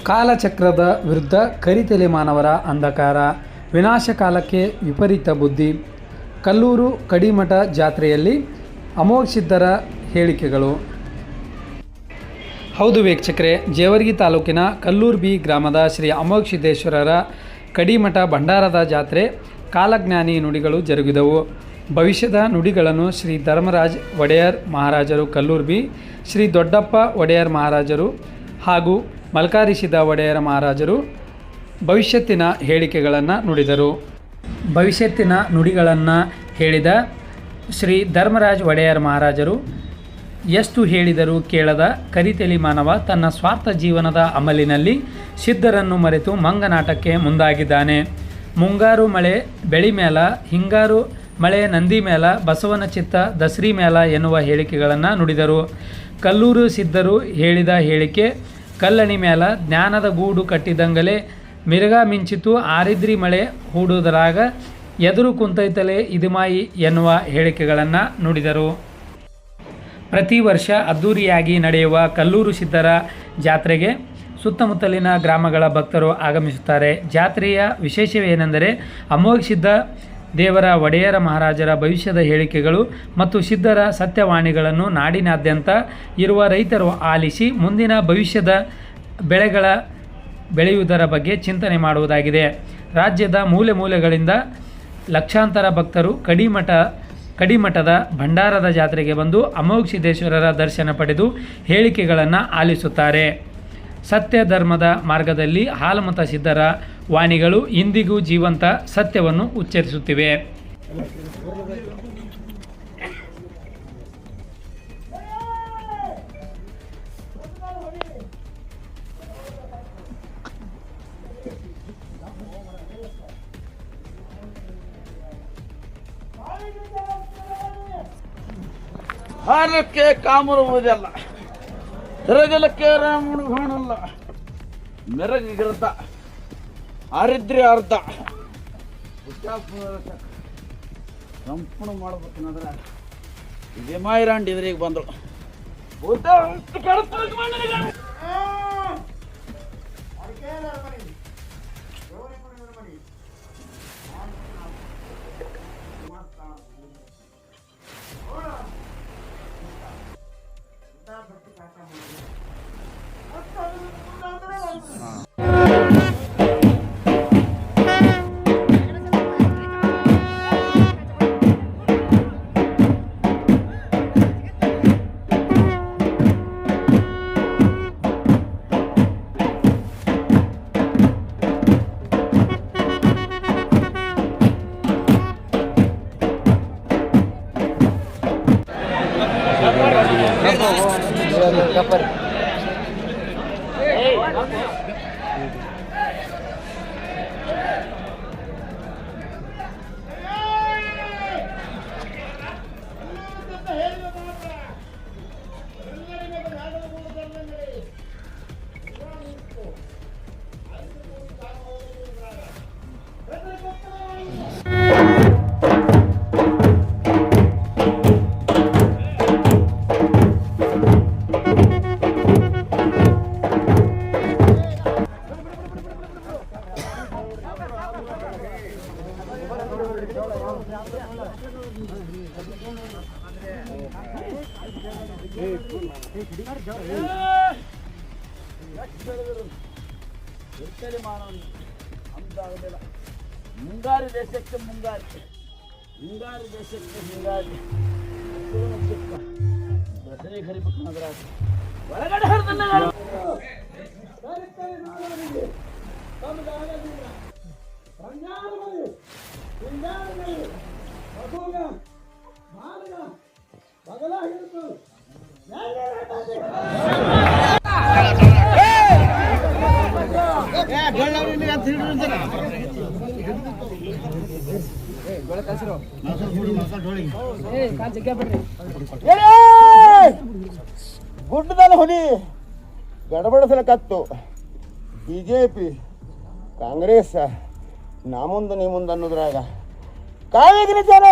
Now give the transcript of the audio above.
ಕಾಲಚಕ್ರದ ವಿರುದ್ಧ ಕರಿತಲೆ ಮಾನವರ ಅಂಧಕಾರ, ವಿನಾಶಕಾಲಕ್ಕೆ ವಿಪರೀತ ಬುದ್ಧಿ. ಕಲ್ಲೂರು ಕಡಿಮಠ ಜಾತ್ರೆಯಲ್ಲಿ ಅಮೋಘಸಿದ್ಧರ ಹೇಳಿಕೆಗಳು. ಹೌದು ವೀಕ್ಷಕರೇ, ಜೇವರ್ಗಿ ತಾಲೂಕಿನ ಕಲ್ಲೂರು ಬಿ ಗ್ರಾಮದ ಶ್ರೀ ಅಮೋಘಸಿದ್ದೇಶ್ವರರ ಕಡಿಮಠ ಭಂಡಾರದ ಜಾತ್ರೆ ಕಾಲಜ್ಞಾನಿ ನುಡಿಗಳು ಜರುಗಿದವು. ಭವಿಷ್ಯದ ನುಡಿಗಳನ್ನು ಶ್ರೀ ಧರ್ಮರಾಜ್ ಒಡೆಯರ್ ಮಹಾರಾಜರು ಕಲ್ಲೂರು ಬಿ, ಶ್ರೀ ದೊಡ್ಡಪ್ಪ ಒಡೆಯರ್ ಮಹಾರಾಜರು ಹಾಗೂ ಮಲ್ಕಾರಿಸಿದ ಒಡೆಯರ ಮಹಾರಾಜರು ಭವಿಷ್ಯತ್ತಿನ ಹೇಳಿಕೆಗಳನ್ನು ನುಡಿದರು. ಭವಿಷ್ಯತ್ತಿನ ನುಡಿಗಳನ್ನು ಹೇಳಿದ ಶ್ರೀ ಧರ್ಮರಾಜ್ ಒಡೆಯರ್ ಮಹಾರಾಜರು ಎಷ್ಟು ಹೇಳಿದರೂ ಕೇಳದ ಕರಿತೆಲಿ ಮಾನವ ತನ್ನ ಸ್ವಾರ್ಥ ಜೀವನದ ಅಮಲಿನಲ್ಲಿ ಸಿದ್ಧರನ್ನು ಮರೆತು ಮಂಗನಾಟಕ್ಕೆ ಮುಂದಾಗಿದ್ದಾನೆ. ಮುಂಗಾರು ಮಳೆ ಬೆಳಿ ಮೇಲ, ಹಿಂಗಾರು ಮಳೆ ನಂದಿ ಮೇಲ, ಬಸವನ ಚಿತ್ತ ದಸರಿ ಮೇಲ ಎನ್ನುವ ಹೇಳಿಕೆಗಳನ್ನು ನುಡಿದರು. ಕಲ್ಲೂರು ಸಿದ್ಧರು ಹೇಳಿದ ಹೇಳಿಕೆ ಕಲ್ಲಣಿ ಮೇಲ ಜ್ಞಾನದ ಗೂಡು ಕಟ್ಟಿದಂಗಲೇ ಮಿರಗ ಮಿಂಚಿತು ಆರಿದ್ರಿ ಮಳೆ ಹೂಡುವುದರಾಗ ಎದುರು ಕುಂತೈತಲೆ ಇದುಮಾಯಿ ಎನ್ನುವ ಹೇಳಿಕೆಗಳನ್ನು ನುಡಿದರು. ಪ್ರತಿ ವರ್ಷ ಅದ್ಧೂರಿಯಾಗಿ ನಡೆಯುವ ಕಲ್ಲೂರು ಸಿದ್ಧರ ಜಾತ್ರೆಗೆ ಸುತ್ತಮುತ್ತಲಿನ ಗ್ರಾಮಗಳ ಭಕ್ತರು ಆಗಮಿಸುತ್ತಾರೆ. ಜಾತ್ರೆಯ ವಿಶೇಷವೇನೆಂದರೆ ಅಮೋಘಸಿದ್ಧ ದೇವರ ಒಡೆಯರ ಮಹಾರಾಜರ ಭವಿಷ್ಯದ ಹೇಳಿಕೆಗಳು ಮತ್ತು ಸಿದ್ಧರ ಸತ್ಯವಾಣಿಗಳನ್ನು ನಾಡಿನಾದ್ಯಂತ ಇರುವ ರೈತರು ಆಲಿಸಿ ಮುಂದಿನ ಭವಿಷ್ಯದ ಬೆಳೆಯುವುದರ ಬಗ್ಗೆ ಚಿಂತನೆ ಮಾಡುವುದಾಗಿದೆ. ರಾಜ್ಯದ ಮೂಲೆ ಮೂಲೆಗಳಿಂದ ಲಕ್ಷಾಂತರ ಭಕ್ತರು ಕಡಿಮಠದ ಭಂಡಾರದ ಜಾತ್ರೆಗೆ ಬಂದು ಅಮೋಘಸಿದ್ದೇಶ್ವರರ ದರ್ಶನ ಪಡೆದು ಹೇಳಿಕೆಗಳನ್ನು ಆಲಿಸುತ್ತಾರೆ. ಸತ್ಯ ಧರ್ಮದ ಮಾರ್ಗದಲ್ಲಿ ಹಾಲಮತ ಸಿದ್ಧರ ವಾಣಿಗಳು ಇಂದಿಗೂ ಜೀವಂತ ಸತ್ಯವನ್ನು ಉಚ್ಚರಿಸುತ್ತಿವೆ. ಹಾರಕ್ಕೆ ಕಾಮರುವುದಲ್ಲ, ತಿರಗಲಕ್ಕೆ ರಾಮನು ಕಾಣಲ್ಲ, ಮೆರಗಿಗಿರ್ದ ಆರಿದ್ರಿ ಅರ್ಧ ಸಂಪೂರ್ಣ ಮಾಡ್ಬೇಕನ್ನೋದ್ರೆ ಇದೇ ಮಾಯಿರಾಂಡ್ ಇದ್ರಿಗೆ ಬಂದರು. ಮುಂಗಾರಿ ದೇಶಕ್ಕೆ ಮುಂಗಾರಿ, ಹಿಂಗಾರಿ ದೇಶಕ್ಕೆ ಹಿಂಗಾರಿ ದಸರೆ ಕರಿಬೇಕನ್ನೋದ್ರ ಒಳಗಡೆ ಹರಿದಲ್ಲ ಗುಡ್ಡದಲ್ಲಿ ಹೊಲಿ ಗಡಬಡಿಸಲಕತ್ತು. ಬಿಜೆಪಿ ಕಾಂಗ್ರೆಸ್ ನಾ ಮುಂದೆ ನೀ ಮುಂದೆ ಅನ್ನೋದ್ರಾಗ ಕಾವೇಗಿನ ಜನ